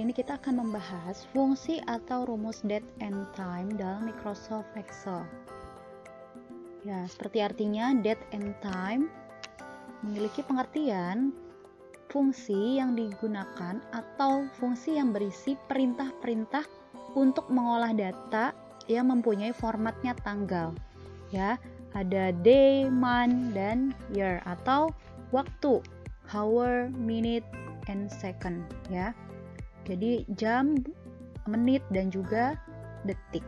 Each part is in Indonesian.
kali ini kita akan membahas fungsi atau rumus date and time dalam Microsoft Excel. Ya, seperti artinya date and time memiliki pengertian fungsi yang digunakan atau fungsi yang berisi perintah-perintah untuk mengolah data yang mempunyai formatnya tanggal. Ya, ada day, month, dan year atau waktu, hour, minute, and second ya. Jadi jam, menit, dan juga detik.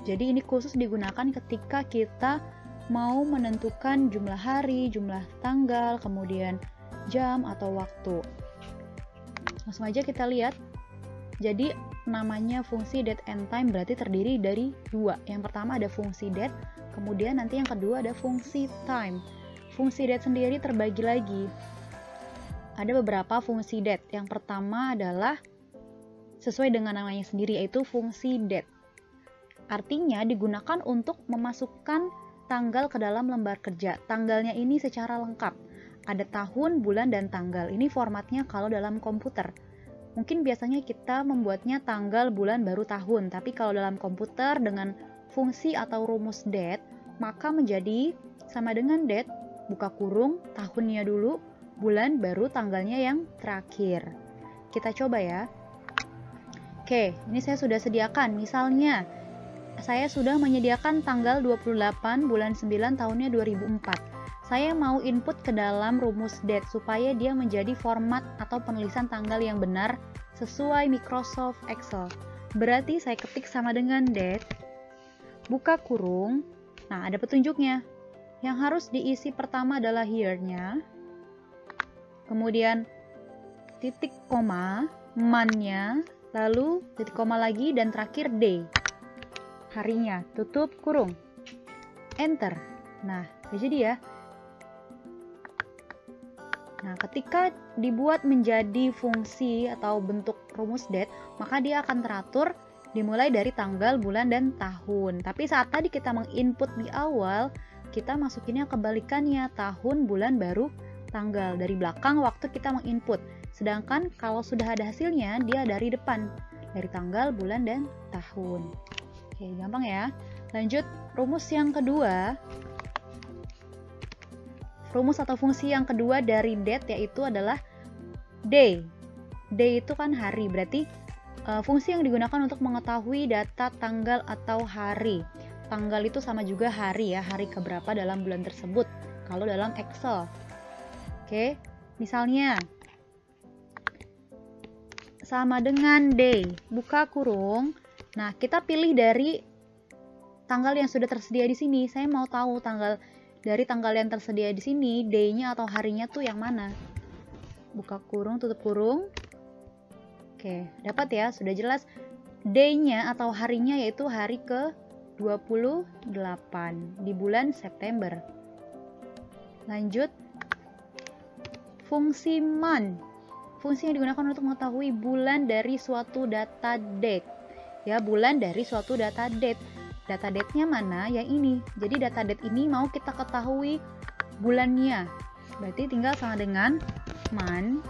Jadi ini khusus digunakan ketika kita mau menentukan jumlah hari, jumlah tanggal, kemudian jam atau waktu. Langsung aja kita lihat. Jadi namanya fungsi date and time berarti terdiri dari dua. Yang pertama ada fungsi date, kemudian nanti yang kedua ada fungsi time. Fungsi date sendiri terbagi lagi. Ada beberapa fungsi date. Yang pertama adalah sesuai dengan namanya sendiri, yaitu fungsi date. Artinya digunakan untuk memasukkan tanggal ke dalam lembar kerja. Tanggalnya ini secara lengkap. Ada tahun, bulan, dan tanggal. Ini formatnya kalau dalam komputer. Mungkin biasanya kita membuatnya tanggal, bulan, baru tahun. Tapi kalau dalam komputer dengan fungsi atau rumus date, maka menjadi sama dengan date, buka kurung, tahunnya dulu, bulan, baru tanggalnya yang terakhir. Kita coba ya. Oke, ini saya sudah sediakan. Misalnya, saya sudah menyediakan tanggal 28 bulan 9 tahunnya 2004. Saya mau input ke dalam rumus date supaya dia menjadi format atau penulisan tanggal yang benar sesuai Microsoft Excel. Berarti saya ketik sama dengan date, buka kurung. Nah, ada petunjuknya. Yang harus diisi pertama adalah year-nya. Kemudian titik koma, month-nya, lalu titik koma lagi, dan terakhir day. Harinya, tutup kurung. Enter. Nah, jadi ya. Nah, ketika dibuat menjadi fungsi atau bentuk rumus date, maka dia akan teratur dimulai dari tanggal, bulan, dan tahun. Tapi saat tadi kita menginput di awal, kita masukinnya kebalikannya, tahun, bulan, baru tanggal. Dari belakang waktu kita menginput. Sedangkan kalau sudah ada hasilnya, dia dari depan. Dari tanggal, bulan, dan tahun. Oke, gampang ya. Lanjut, rumus yang kedua. Rumus atau fungsi yang kedua dari date yaitu adalah day. Day itu kan hari, berarti fungsi yang digunakan untuk mengetahui data tanggal atau hari. Tanggal itu sama juga hari ya, hari keberapa dalam bulan tersebut. Kalau dalam Excel. Oke, misalnya sama dengan day, buka kurung. Nah, kita pilih dari tanggal yang sudah tersedia di sini. Saya mau tahu dari tanggal yang tersedia di sini, day-nya atau harinya tuh yang mana. Buka kurung, tutup kurung. Oke, dapat ya, sudah jelas. Day-nya atau harinya yaitu hari ke-28 di bulan September. Lanjut. Fungsi month. Fungsi yang digunakan untuk mengetahui bulan dari suatu data date. Ya, bulan dari suatu data date. Data date-nya mana? Yang ini. Jadi data date ini mau kita ketahui bulannya. Berarti tinggal sama dengan month,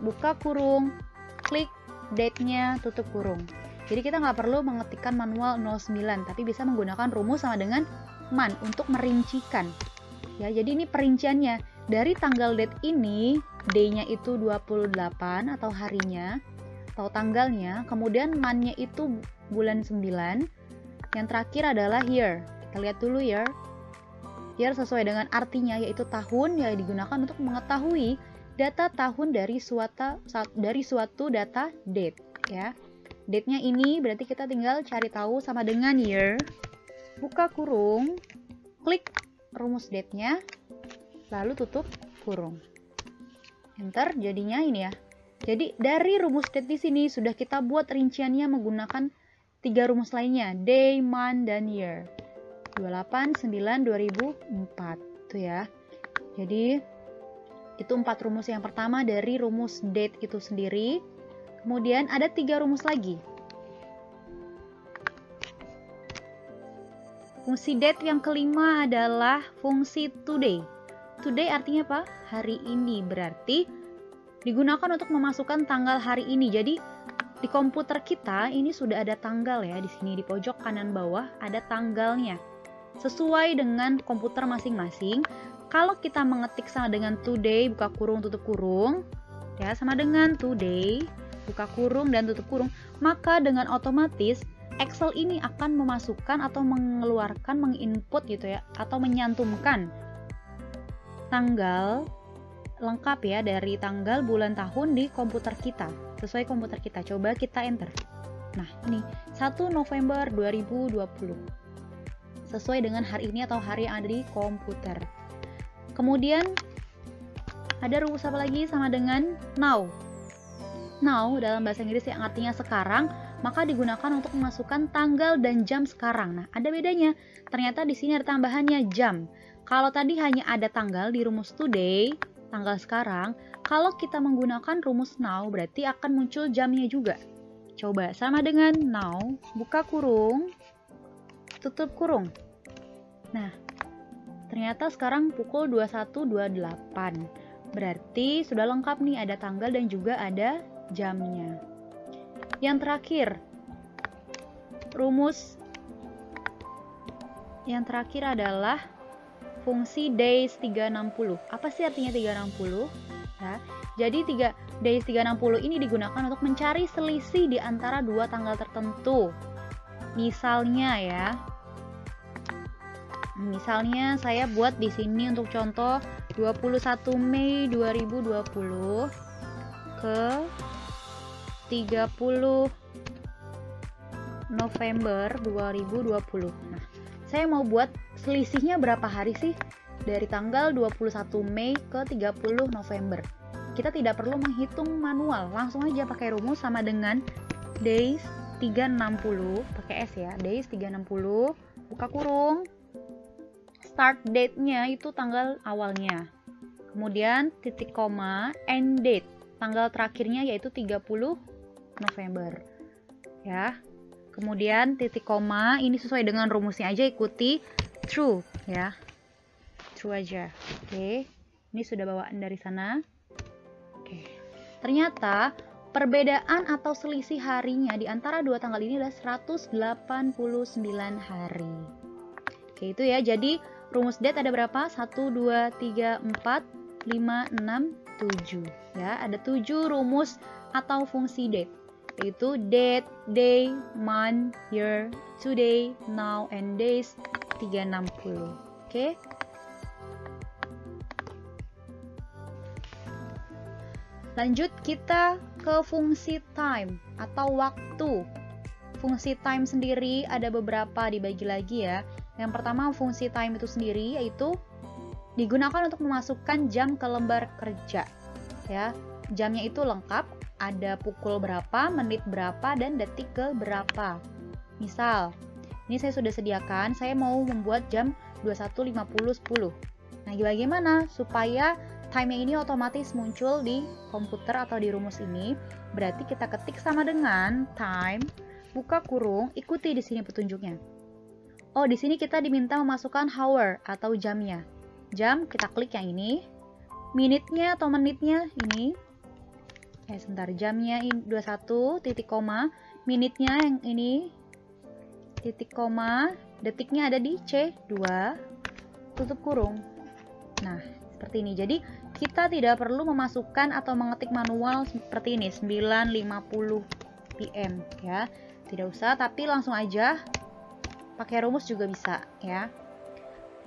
buka kurung, klik date-nya, tutup kurung. Jadi kita nggak perlu mengetikkan manual 09, tapi bisa menggunakan rumus sama dengan month untuk merincikan. Ya, jadi ini perinciannya. Dari tanggal date ini, day-nya itu 28 atau harinya, atau tanggalnya, kemudian month-nya itu bulan 9, yang terakhir adalah year. Kita lihat dulu year. Year sesuai dengan artinya, yaitu tahun yang digunakan untuk mengetahui data tahun dari suatu data date. Ya. Date-nya ini berarti kita tinggal cari tahu sama dengan year, buka kurung, klik rumus date-nya, lalu tutup kurung. Enter, jadinya ini ya. Jadi dari rumus date di sini sudah kita buat rinciannya menggunakan 3 rumus lainnya, day, month, dan year. 28, 9, 2004. Itu ya. Jadi itu 4 rumus yang pertama dari rumus date itu sendiri. Kemudian ada 3 rumus lagi. Fungsi date yang kelima adalah fungsi today. Today artinya apa? Hari ini. Berarti digunakan untuk memasukkan tanggal hari ini. Jadi di komputer kita ini sudah ada tanggal ya, di sini di pojok kanan bawah ada tanggalnya. Sesuai dengan komputer masing-masing. Kalau kita mengetik sama dengan today buka kurung tutup kurung, ya sama dengan today buka kurung dan tutup kurung, maka dengan otomatis Excel ini akan memasukkan atau mengeluarkan, menginput gitu ya, atau menyantumkan tanggal lengkap ya dari tanggal, bulan, tahun di komputer kita sesuai komputer kita. Coba kita enter. Nah ini 1 November 2020 sesuai dengan hari ini atau hari yang ada di komputer. Kemudian ada rumus apa lagi? Sama dengan now. Now dalam bahasa Inggris yang artinya sekarang, maka digunakan untuk memasukkan tanggal dan jam sekarang. Nah ada bedanya, ternyata di sini ada tambahannya jam. Kalau tadi hanya ada tanggal di rumus today, tanggal sekarang, kalau kita menggunakan rumus now berarti akan muncul jamnya juga. Coba sama dengan now, buka kurung, tutup kurung. Nah, ternyata sekarang pukul 21.28. Berarti sudah lengkap nih, ada tanggal dan juga ada jamnya. Yang terakhir, rumus yang terakhir adalah fungsi days 360. Apa sih artinya 360? Ya, jadi days 360 ini digunakan untuk mencari selisih di antara dua tanggal tertentu. Misalnya saya buat di sini untuk contoh 21 Mei 2020 ke 30 November 2020. Nah, saya mau buat selisihnya berapa hari sih dari tanggal 21 Mei ke 30 November. Kita tidak perlu menghitung manual, langsung aja pakai rumus sama dengan days 360, pakai S ya, days 360, buka kurung, start date-nya itu tanggal awalnya, kemudian titik koma, end date, tanggal terakhirnya yaitu 30 November ya. Kemudian titik koma ini sesuai dengan rumusnya aja, ikuti true ya, true aja. Oke, ini sudah bawaan dari sana. Oke, ternyata perbedaan atau selisih harinya di antara dua tanggal ini adalah 189 hari. Oke, itu ya. Jadi rumus date ada berapa? 1, 2, 3, 4, 5, 6, 7 ya. Ada 7 rumus atau fungsi date, yaitu date, day, month, year, today, now, and days 360. Oke. Lanjut kita ke fungsi time atau waktu. Fungsi time sendiri ada beberapa, dibagi lagi ya. Yang pertama fungsi time itu sendiri yaitu digunakan untuk memasukkan jam ke lembar kerja ya. Jamnya itu lengkap, ada pukul berapa, menit berapa, dan detik ke berapa. Misal, ini saya sudah sediakan, saya mau membuat jam 21.50.10. Nah, bagaimana supaya time-nya ini otomatis muncul di komputer atau di rumus ini? Berarti kita ketik sama dengan time, buka kurung, ikuti di sini petunjuknya. Oh, di sini kita diminta memasukkan hour atau jamnya. Jam, kita klik yang ini. Minitnya atau menitnya ini. Sebentar, jamnya 21, titik koma, minitnya yang ini, titik koma, detiknya ada di C2, tutup kurung. Nah, seperti ini. Jadi, kita tidak perlu memasukkan atau mengetik manual seperti ini, 9.50 PM ya. Tidak usah, tapi langsung aja pakai rumus juga bisa ya.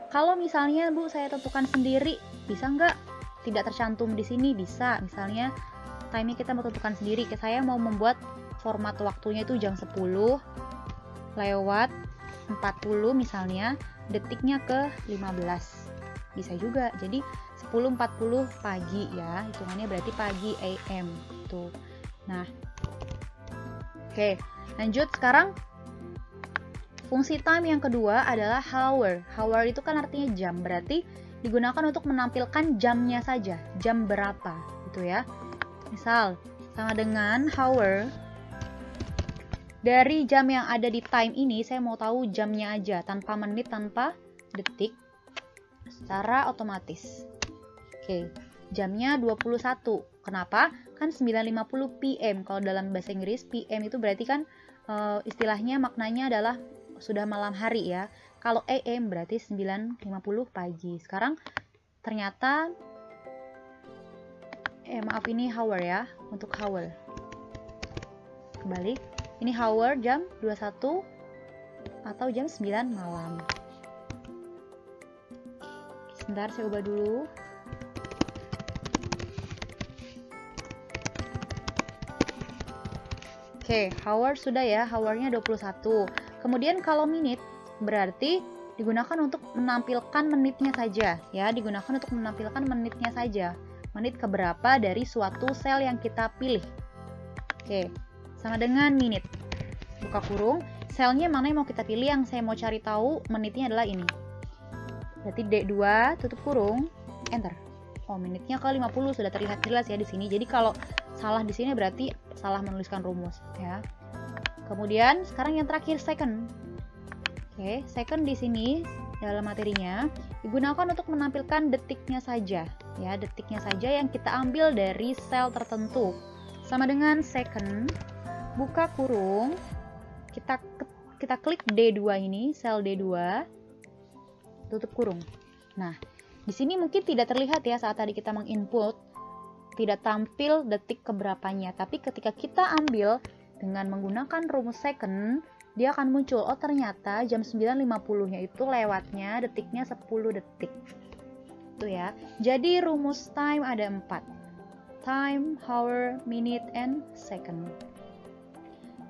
Kalau misalnya Bu, saya tentukan sendiri, bisa nggak? Tidak tercantum di sini, bisa. Misalnya, time-nya kita mau tentukan sendiri. Saya mau membuat format waktunya itu jam 10 lewat 40 misalnya, detiknya ke 15. Bisa juga. Jadi 10.40 pagi ya. Hitungannya berarti pagi AM tuh. Nah. Oke, lanjut sekarang fungsi time yang kedua adalah hour. Hour itu kan artinya jam. Berarti digunakan untuk menampilkan jamnya saja. Jam berapa gitu ya. Misal, sama dengan hour, dari jam yang ada di time ini, saya mau tahu jamnya aja, tanpa menit, tanpa detik, secara otomatis. Oke, jamnya 21. Kenapa? Kan 9.50 PM. Kalau dalam bahasa Inggris, PM itu berarti kan istilahnya maknanya adalah sudah malam hari ya. Kalau AM berarti 9.50 pagi. Sekarang ternyata maaf, ini hour ya, untuk hour. Kembali, ini hour jam 21 atau jam 9 malam. Sebentar, saya ubah dulu. Oke, hour sudah ya, hournya 21. Kemudian kalau minute berarti digunakan untuk menampilkan menitnya saja ya, digunakan untuk menampilkan menitnya saja. Menit keberapa dari suatu sel yang kita pilih. Oke, sama dengan minute. Buka kurung, selnya mana yang mau kita pilih, yang saya mau cari tahu menitnya adalah ini. Berarti D2 tutup kurung, enter. Oh, menitnya ke 50 sudah terlihat jelas ya di sini. Jadi kalau salah di sini berarti salah menuliskan rumus ya. Kemudian sekarang yang terakhir second. Oke, second di sini dalam materinya digunakan untuk menampilkan detiknya saja ya, detiknya saja yang kita ambil dari sel tertentu. Sama dengan second, buka kurung, kita klik D2 ini, sel D2, tutup kurung. Nah, di sini mungkin tidak terlihat ya saat tadi kita menginput, tidak tampil detik keberapanya, tapi ketika kita ambil dengan menggunakan rumus second, dia akan muncul, oh ternyata jam 9.50-nya itu lewatnya detiknya 10 detik. Itu ya. Jadi rumus time ada 4. Time, hour, minute, and second.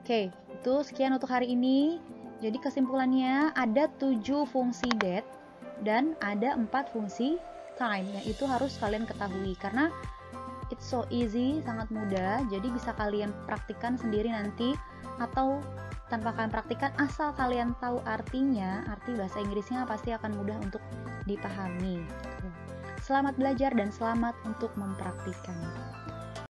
Oke, itu sekian untuk hari ini. Jadi kesimpulannya ada 7 fungsi date dan ada 4 fungsi time yang itu harus kalian ketahui karena it's so easy, sangat mudah. Jadi bisa kalian praktikkan sendiri nanti atau tanpa kalian praktikkan, asal kalian tahu artinya, arti bahasa Inggrisnya pasti akan mudah untuk dipahami. Selamat belajar dan selamat untuk mempraktikkan.